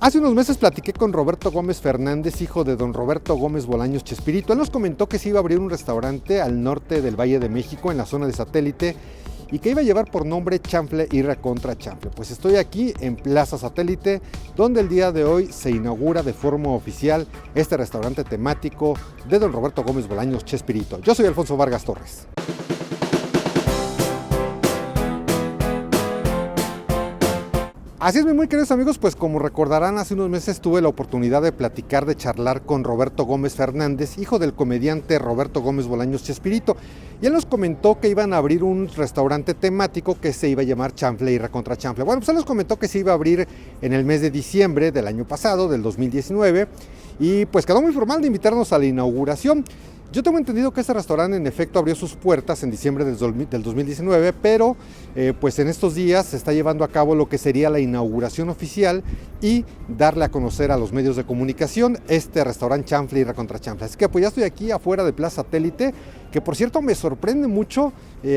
Hace unos meses platiqué con Roberto Gómez Fernández, hijo de don Roberto Gómez Bolaños Chespirito. Él nos comentó que se iba a abrir un restaurante al norte del Valle de México, en la zona de Satélite, y que iba a llevar por nombre Chanfle y Recontra Chanfle. Pues estoy aquí en Plaza Satélite, donde el día de hoy se inaugura de forma oficial este restaurante temático de don Roberto Gómez Bolaños Chespirito. Yo soy Alfonso Vargas Torres. Así es, muy queridos amigos, pues como recordarán, hace unos meses tuve la oportunidad de platicar, de charlar con Roberto Gómez Fernández, hijo del comediante Roberto Gómez Bolaños Chespirito, y él nos comentó que iban a abrir un restaurante temático que se iba a llamar Chanfle y Recontra Chanfle. Bueno, pues él nos comentó que se iba a abrir en el mes de diciembre del año pasado, del 2019, y pues quedó muy formal de invitarnos a la inauguración. Yo tengo entendido que este restaurante en efecto abrió sus puertas en diciembre del 2019, pero pues en estos días se está llevando a cabo lo que sería la inauguración oficial y darle a conocer a los medios de comunicación este restaurante Chanfle y Recontra Chanfle. Así que pues ya estoy aquí afuera de Plaza Satélite, que por cierto me sorprende mucho.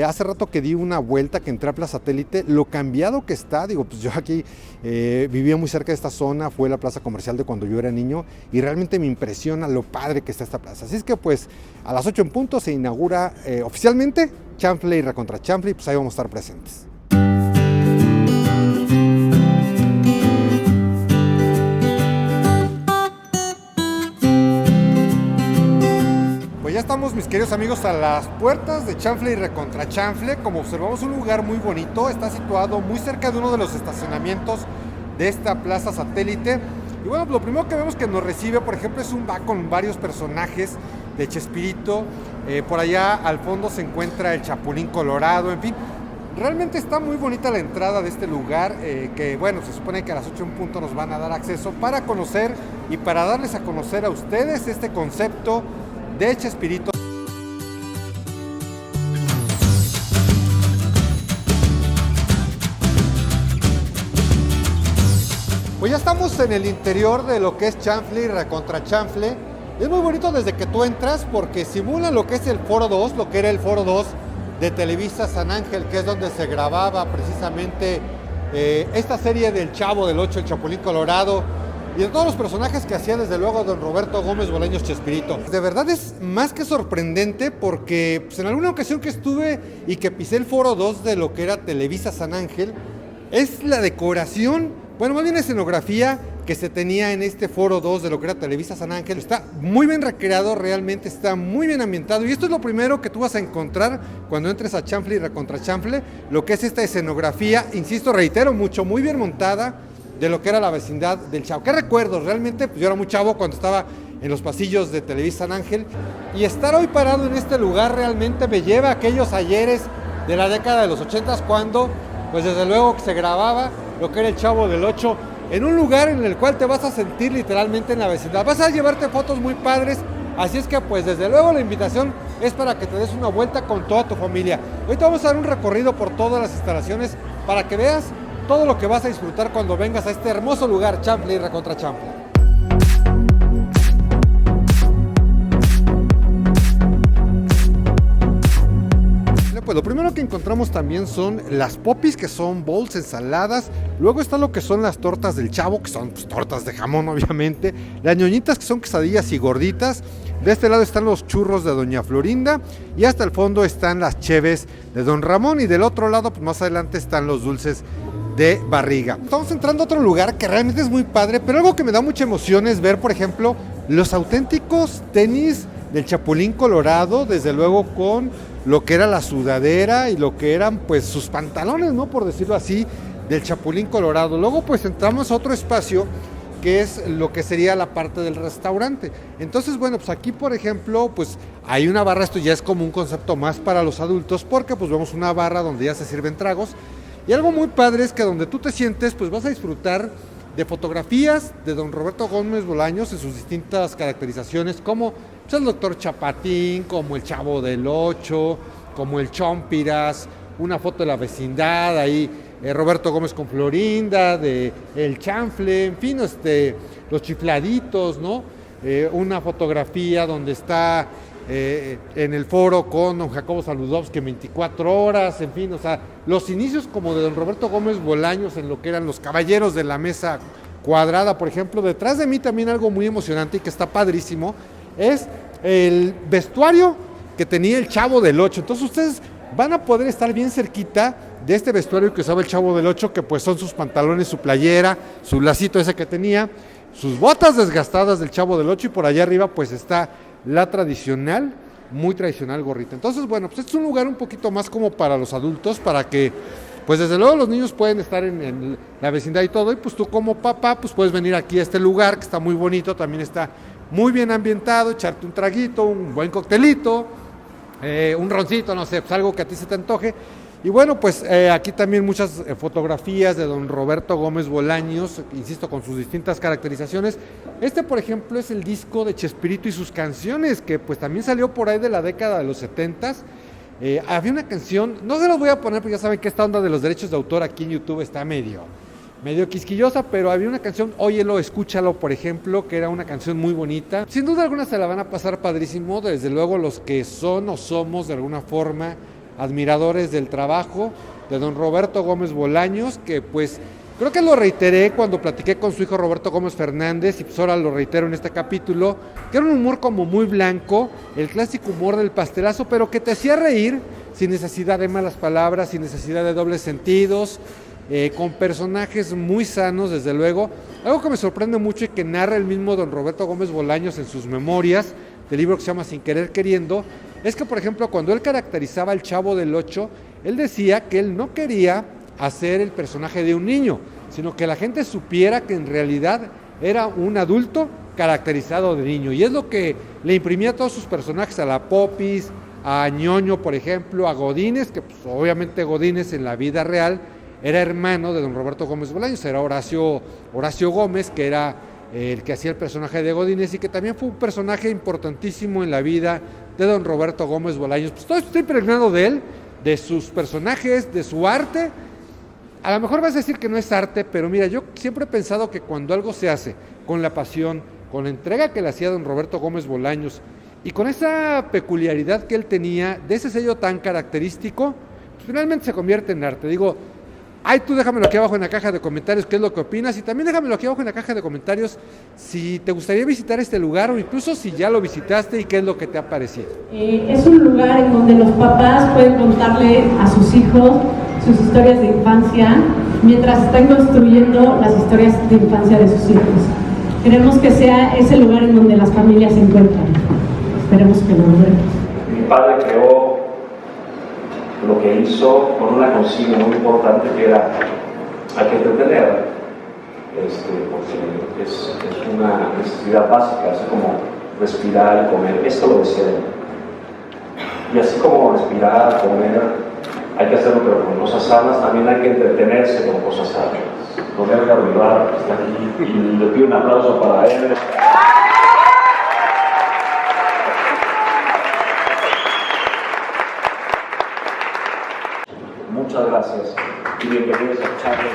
Hace rato que di una vuelta, que entré a Plaza Satélite, lo cambiado que está. Digo, pues yo aquí vivía muy cerca de esta zona, fue la plaza comercial de cuando yo era niño, y realmente me impresiona lo padre que está esta plaza. Así es que pues a las 8 en punto se inaugura oficialmente Chanfle y Recontra Chanfle, y pues ahí vamos a estar presentes. Ya estamos, mis queridos amigos, a las puertas de Chanfle y Recontra Chanfle. Como observamos, un lugar muy bonito, está situado muy cerca de uno de los estacionamientos de esta Plaza Satélite. Y bueno, lo primero que vemos que nos recibe, por ejemplo, es un bar con varios personajes de Chespirito. Por allá al fondo se encuentra el Chapulín Colorado, en fin. Realmente está muy bonita la entrada de este lugar, que bueno, se supone que a las 8 en punto nos van a dar acceso para conocer y para darles a conocer a ustedes este concepto de Chespirito. Pues ya estamos en el interior de lo que es Chanfle y Recontra Chanfle. Es muy bonito desde que tú entras porque simula lo que es el Foro 2, lo que era el Foro 2 de Televisa San Ángel, que es donde se grababa precisamente esta serie del Chavo del Ocho, el Chapulín Colorado, y de todos los personajes que hacía desde luego don Roberto Gómez Bolaños Chespirito. De verdad es más que sorprendente porque pues, en alguna ocasión que estuve y que pisé el Foro 2 de lo que era Televisa San Ángel, es la decoración, bueno, más bien la escenografía que se tenía en este Foro 2 de lo que era Televisa San Ángel. Está muy bien recreado, realmente está muy bien ambientado, y esto es lo primero que tú vas a encontrar cuando entres a Chanfle y Recontra Chanfle, lo que es esta escenografía, insisto, reitero mucho, muy bien montada, de lo que era la vecindad del Chavo. ¿Qué recuerdo? Realmente, pues yo era muy chavo cuando estaba en los pasillos de Televisa San Ángel, y estar hoy parado en este lugar realmente me lleva a aquellos ayeres de la década de los 80, cuando, pues desde luego que se grababa lo que era el Chavo del Ocho, en un lugar en el cual te vas a sentir literalmente en la vecindad. Vas a llevarte fotos muy padres, así es que pues desde luego la invitación es para que te des una vuelta con toda tu familia. Hoy te vamos a dar un recorrido por todas las instalaciones para que veas todo lo que vas a disfrutar cuando vengas a este hermoso lugar, Chanfle y Recontra Chanfle. Pues lo primero que encontramos también son las popis, que son bowls, ensaladas. Luego está lo que son las tortas del Chavo, que son pues, tortas de jamón obviamente. Las ñoñitas, que son quesadillas y gorditas. De este lado están los churros de doña Florinda, y hasta el fondo están las cheves de don Ramón, y del otro lado pues más adelante están los dulces de barriga. Estamos entrando a otro lugar que realmente es muy padre, pero algo que me da mucha emoción es ver, por ejemplo, los auténticos tenis del Chapulín Colorado, desde luego con lo que era la sudadera y lo que eran pues sus pantalones, ¿no? Por decirlo así, del Chapulín Colorado. Luego pues entramos a otro espacio que es lo que sería la parte del restaurante. Entonces, bueno, pues aquí por ejemplo, pues hay una barra, esto ya es como un concepto más para los adultos, porque pues vemos una barra donde ya se sirven tragos. Y algo muy padre es que donde tú te sientes, pues vas a disfrutar de fotografías de don Roberto Gómez Bolaños en sus distintas caracterizaciones, como pues, el doctor Chapatín, como el Chavo del Ocho, como el Chompiras, una foto de la vecindad, ahí Roberto Gómez con Florinda, de el Chanfle, en fin, los chifladitos, ¿no? Una fotografía donde está en el foro con don Jacobo Saludowski en 24 horas, en fin, o sea, los inicios como de don Roberto Gómez Bolaños en lo que eran los caballeros de la mesa cuadrada, por ejemplo. Detrás de mí también algo muy emocionante y que está padrísimo es el vestuario que tenía el Chavo del Ocho. Entonces ustedes van a poder estar bien cerquita de este vestuario que usaba el Chavo del Ocho, que pues son sus pantalones, su playera, su lacito ese que tenía, sus botas desgastadas del Chavo del Ocho, y por allá arriba pues está la tradicional, muy tradicional gorrita. Entonces, bueno, pues este es un lugar un poquito más como para los adultos, para que pues desde luego los niños pueden estar en la vecindad y todo, y pues tú como papá pues puedes venir aquí a este lugar que está muy bonito, también está muy bien ambientado, echarte un traguito, un buen coctelito, un roncito, no sé, pues algo que a ti se te antoje. Y bueno, pues aquí también muchas fotografías de don Roberto Gómez Bolaños, insisto, con sus distintas caracterizaciones. Este, por ejemplo, es el disco de Chespirito y sus canciones, que pues también salió por ahí de la década de los 70s. Había una canción, no se los voy a poner porque ya saben que esta onda de los derechos de autor aquí en YouTube está medio quisquillosa, pero había una canción, Óyelo, Escúchalo, por ejemplo, que era una canción muy bonita. Sin duda alguna se la van a pasar padrísimo, desde luego los que son o somos de alguna forma admiradores del trabajo de don Roberto Gómez Bolaños, que pues creo que lo reiteré cuando platiqué con su hijo Roberto Gómez Fernández, y pues ahora lo reitero en este capítulo, que era un humor como muy blanco, el clásico humor del pastelazo, pero que te hacía reír sin necesidad de malas palabras, sin necesidad de dobles sentidos, con personajes muy sanos, desde luego. Algo que me sorprende mucho y que narra el mismo don Roberto Gómez Bolaños en sus memorias, del libro que se llama Sin Querer Queriendo, es que, por ejemplo, cuando él caracterizaba al Chavo del Ocho, él decía que él no quería hacer el personaje de un niño, sino que la gente supiera que en realidad era un adulto caracterizado de niño, y es lo que le imprimía a todos sus personajes, a la Popis, a Ñoño, por ejemplo, a Godínez, que pues, obviamente Godínez en la vida real era hermano de don Roberto Gómez Bolaños, era Horacio Gómez, que era el que hacía el personaje de Godínez, y que también fue un personaje importantísimo en la vida de don Roberto Gómez Bolaños. Pues todo estoy impregnado de él, de sus personajes, de su arte. A lo mejor vas a decir que no es arte, pero mira, yo siempre he pensado que cuando algo se hace con la pasión, con la entrega que le hacía don Roberto Gómez Bolaños, y con esa peculiaridad que él tenía, de ese sello tan característico, pues finalmente se convierte en arte. Digo, ay, tú déjamelo aquí abajo en la caja de comentarios qué es lo que opinas, y también déjamelo aquí abajo en la caja de comentarios si te gustaría visitar este lugar, o incluso si ya lo visitaste y qué es lo que te ha parecido. Es un lugar en donde los papás pueden contarle a sus hijos sus historias de infancia mientras están construyendo las historias de infancia de sus hijos. Queremos que sea ese lugar en donde las familias se encuentran. Esperemos que lo logremos. Mi padre creó lo que hizo con una consigna muy importante, que era: hay que entretener, porque es una necesidad básica, así como respirar y comer. Esto lo decía él. Y así como respirar, comer, hay que hacerlo pero con cosas sanas, también hay que entretenerse con cosas sanas. Don Edgar Vivar está aquí y le pido un aplauso para él. Muchas gracias y bienvenidos a Charlie.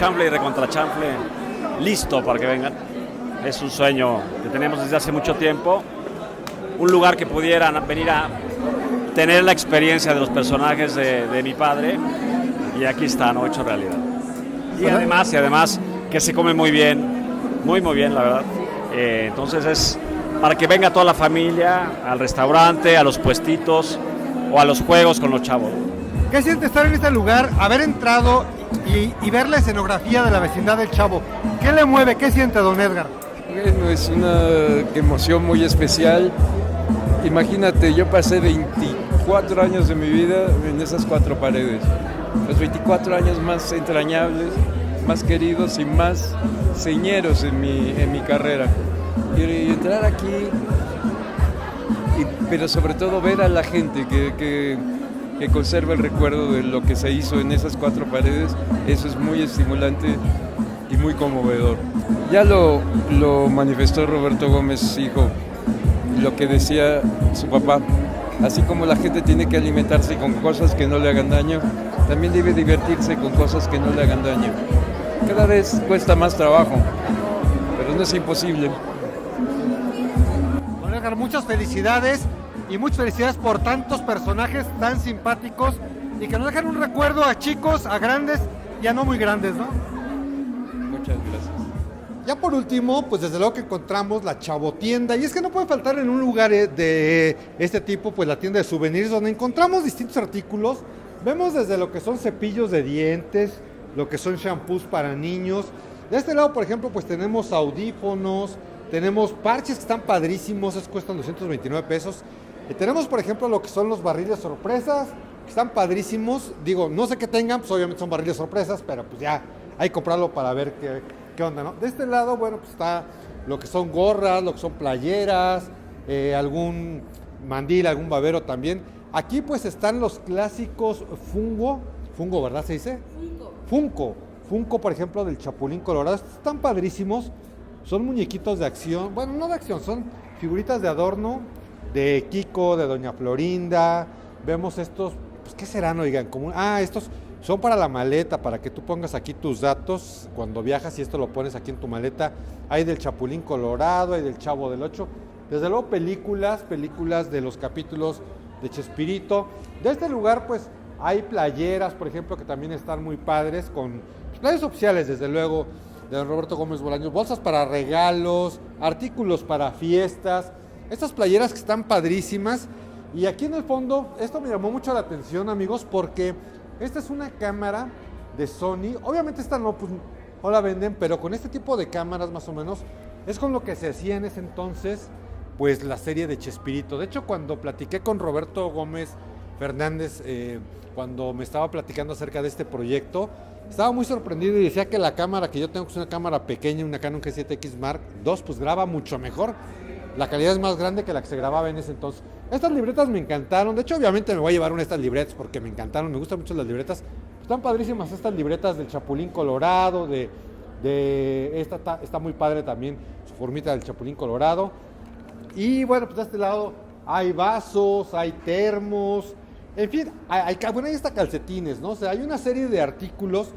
Chanfle y Recontra Chanfle listo para que vengan. Es un sueño que tenemos desde hace mucho tiempo. Un lugar que pudieran venir a tener la experiencia de los personajes de mi padre. Y aquí está, ¿no? Hecho realidad. Y además que se come muy bien, muy bien, la verdad. Entonces es para que venga toda la familia al restaurante, a los puestitos o a los juegos con los chavos. ¿Qué siente estar en este lugar, haber entrado y ver la escenografía de la vecindad del Chavo? ¿Qué le mueve? ¿Qué siente, don Edgar? Bueno, es una emoción muy especial. Imagínate, yo pasé 24 años de mi vida en esas 4 paredes. Los 24 años más entrañables, más queridos y más señeros en mi carrera. Y entrar aquí, pero sobre todo ver a la gente que conserva el recuerdo de lo que se hizo en esas 4 paredes, eso es muy estimulante y muy conmovedor. Ya lo manifestó Roberto Gómez, hijo, lo que decía su papá. Así como la gente tiene que alimentarse con cosas que no le hagan daño, también debe divertirse con cosas que no le hagan daño. Cada vez cuesta más trabajo, pero no es imposible. Don Edgar, muchas felicidades y muchas felicidades por tantos personajes tan simpáticos y que nos dejan un recuerdo a chicos, a grandes y a no muy grandes, ¿no? Muchas gracias. Ya por último, pues desde luego que encontramos la Chavotienda, y es que no puede faltar en un lugar de este tipo, pues la tienda de souvenirs, donde encontramos distintos artículos. Vemos desde lo que son cepillos de dientes, lo que son shampoos para niños. De este lado, por ejemplo, pues tenemos audífonos, tenemos parches que están padrísimos, esos cuestan 229 pesos. Y tenemos, por ejemplo, lo que son los barriles sorpresas, que están padrísimos. Digo, no sé qué tengan, pues obviamente son barriles sorpresas, pero pues ya hay que comprarlo para ver qué onda, ¿no? De este lado, bueno, pues está lo que son gorras, lo que son playeras, algún mandil, algún babero también. Aquí pues están los clásicos Funko, ¿verdad se dice? Funko, por ejemplo, del Chapulín Colorado. Estos están padrísimos, son muñequitos de acción, bueno, no de acción, son figuritas de adorno, de Kiko, de Doña Florinda. Vemos estos, pues ¿qué serán, oigan? Estos son para la maleta, para que tú pongas aquí tus datos cuando viajas y esto lo pones aquí en tu maleta. Hay del Chapulín Colorado, hay del Chavo del Ocho. Desde luego películas de los capítulos de Chespirito. De este lugar pues hay playeras, por ejemplo, que también están muy padres, con playeras oficiales, desde luego, de don Roberto Gómez Bolaños, bolsas para regalos, artículos para fiestas. Estas playeras que están padrísimas. Y aquí en el fondo, esto me llamó mucho la atención, amigos, porque esta es una cámara de Sony. Obviamente esta no la venden, pero con este tipo de cámaras más o menos es con lo que se hacía en ese entonces, pues la serie de Chespirito. De hecho, cuando platiqué con Roberto Gómez Fernández, cuando me estaba platicando acerca de este proyecto, estaba muy sorprendido y decía que la cámara que yo tengo, que es una cámara pequeña, una Canon G7X Mark II, pues graba mucho mejor. La calidad es más grande que la que se grababa en ese entonces. Estas libretas me encantaron. De hecho, obviamente me voy a llevar una de estas libretas porque me encantaron. Me gustan mucho las libretas. Están padrísimas estas libretas del Chapulín Colorado. Esta está muy padre también, su formita del Chapulín Colorado. Y bueno, pues de este lado hay vasos, hay termos. En fin, ahí está calcetines, ¿no? O sea, hay una serie de artículos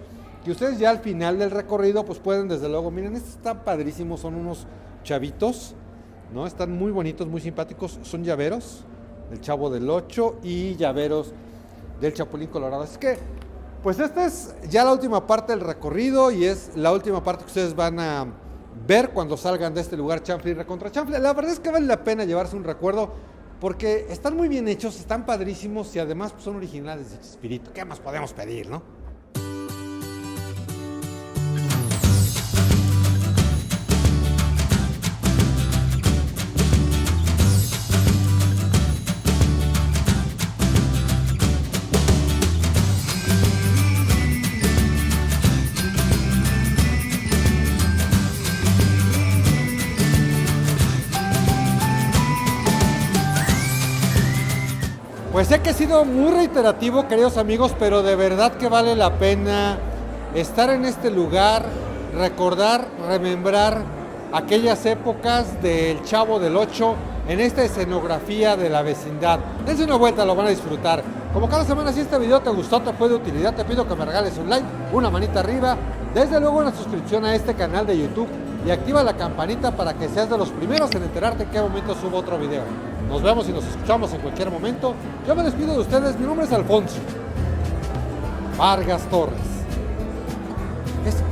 que ustedes ya al final del recorrido pues pueden, desde luego, miren, estos están padrísimos. Son unos chavitos, ¿no? Están muy bonitos, muy simpáticos. Son llaveros del Chavo del Ocho y llaveros del Chapulín Colorado. Así que, pues esta es ya la última parte del recorrido y es la última parte que ustedes van a ver cuando salgan de este lugar, Chanfle y Recontra Chanfle. La verdad es que vale la pena llevarse un recuerdo porque están muy bien hechos, están padrísimos y además pues, son originales de Chespirito. ¿Qué más podemos pedir, no? Pues sé que he sido muy reiterativo, queridos amigos, pero de verdad que vale la pena estar en este lugar, recordar, remembrar aquellas épocas del Chavo del Ocho en esta escenografía de la vecindad. Dense una vuelta, lo van a disfrutar. Como cada semana, si este video te gustó, te fue de utilidad, te pido que me regales un like, una manita arriba Desde luego una suscripción a este canal de YouTube y activa la campanita para que seas de los primeros en enterarte en qué momento subo otro video. Nos vemos y nos escuchamos en cualquier momento. Yo me despido de ustedes, mi nombre es Alfonso Vargas Torres. Eso.